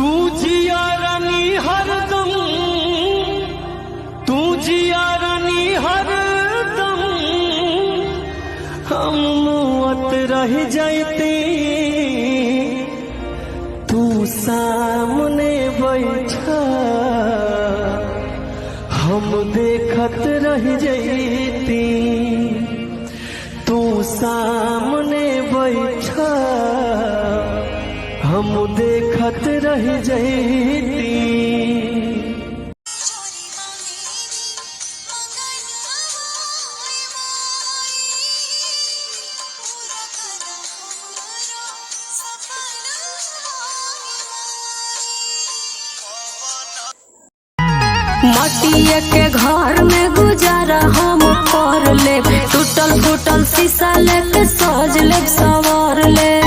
तू जिया रानी हरदम, तू जिया रानी हरदम, हम मुअत रह जाते तू सामने बैठा, हम देखत रह जाती तू सामने बैठा, हम देखत रह जाती। मटिया के घर में गुजारा हम कर ले, टूटल फूटल शीशा लेके सज ले, सवार ले।